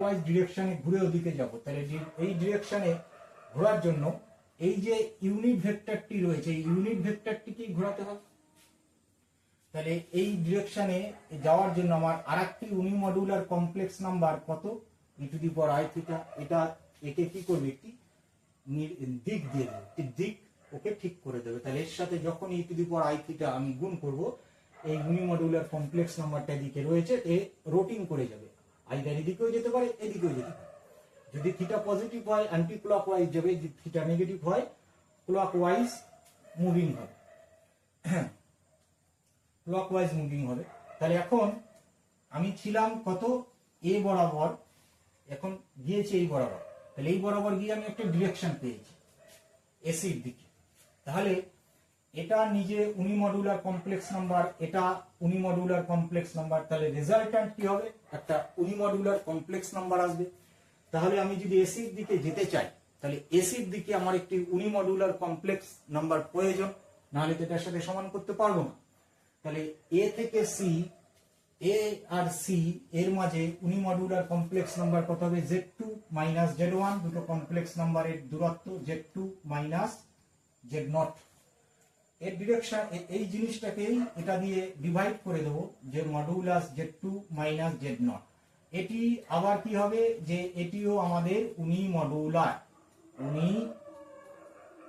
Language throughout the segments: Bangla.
ক্লকওয়াইজ ডিরেকশনে ঘুরে ওদিকে যাব, তাহলে এই ডিরেকশনে ঘোরার জন্য এই যে ইউনিট ভেক্টরটি রয়েছে এই ইউনিট ভেক্টরটিকেই ঘোরাতে হবে। তাহলে এই ডিরেকশনে যাওয়ার জন্য আমার আরেকটি ইউনিমডুলার কমপ্লেক্স নাম্বার কত, e⁻i⁻, এটা একে কি করবে, একটি দিক দিয়ে দেবে, দিক ওকে ঠিক করে দেবে। তাহলে এর সাথে যখন e⁻i⁻ আমি গুণ করব, এই ইউনিমডুলার কমপ্লেক্স নাম্বারটা এদিকে রয়েছে, এ রোটিং করে যাবে, আইদার এদিকেও যেতে পারে এদিকেও যেতে পারে। যদি থিটা পজিটিভ হয় অ্যান্টি ক্লকওয়াইজ যাবে, যদি থিটা নেগেটিভ হয় ক্লকওয়াইজ মুভিং হবে, ক্লকওয়াইজ মুভিং হবে। তাহলে এখন আমি ছিলাম কত, এ বরাবর, এখন গিয়েছে এই বরাবর, তাহলে এই বরাবর গিয়ে আমি একটা ডিরেকশন পেয়েছি এসির দিকে। তাহলে এটা নিজে ইউনিমডুলার কমপ্লেক্স নাম্বার, এটা ইউনিমডুলার কমপ্লেক্স নাম্বার, তাহলে রেজাল্ট্যান্ট কি হবে, একটা ইউনিমডুলার কমপ্লেক্স নাম্বার আসবে। তাহলে আমি যদি এসির দিকে যেতে চাই, তাহলে এসির দিকে আমার একটি ইউনিমডুলার কমপ্লেক্স নাম্বার প্রয়োজন, নাহলে তো এটার সাথে সমান করতে পারবো না। তাহলে এ থেকে সি, এ আর সি এর মাঝে ইউনিমডুলার কমপ্লেক্স নাম্বার কত হবে, z2 মাইনাস z1, দুটো কমপ্লেক্স নাম্বারের দূরত্ব z2 মাইনাস z0। এর ডিরেকশন এই জিনিসটাকেই এটা দিয়ে ডিভাইড করে দেবো, যে মডুলাস z2 মাইনাস z0। এটি আবার কি হবে, যে এটিও আমাদের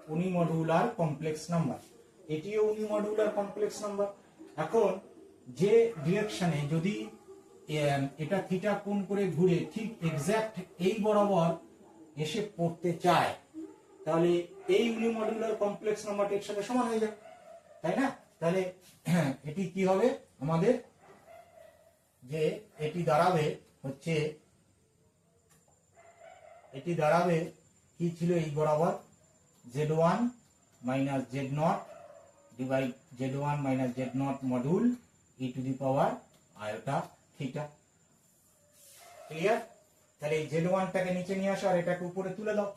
ইউনিমডুলার কমপ্লেক্স নাম্বার, এটিও ইউনিমডুলার কমপ্লেক্স নাম্বার। এখন যে ডিরেকশনে যদি এটা থিটা কোণ করে ঘুরে ঠিক এক্স্যাক্ট এই বরাবর এসে পড়তে চায়, তাহলে এই ইউনিমডুলার কমপ্লেক্স নাম্বারটা এর সাথে সমান হয়ে যায়, তাই না? তাহলে এটি কি হবে আমাদের, যে এটি দাঁড়াবে হচ্ছে, এটি দাঁড়াবে কি ছিল, এই বরাবর z1 minus z0 divide z1 minus z0 module e⁻i⁻θ। Clear? তাহলে এই z1টাকে নিচে নিয়ে আসো আর এটাকে উপরে তুলে দাও।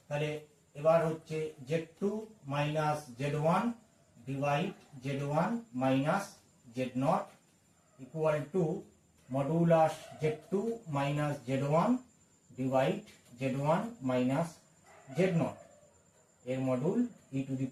তাহলে এবার হচ্ছে z2 minus z1 divide z1 minus z0 equal to modulus z2 minus z1 divide z1 minus z0 এর মডুল e⁻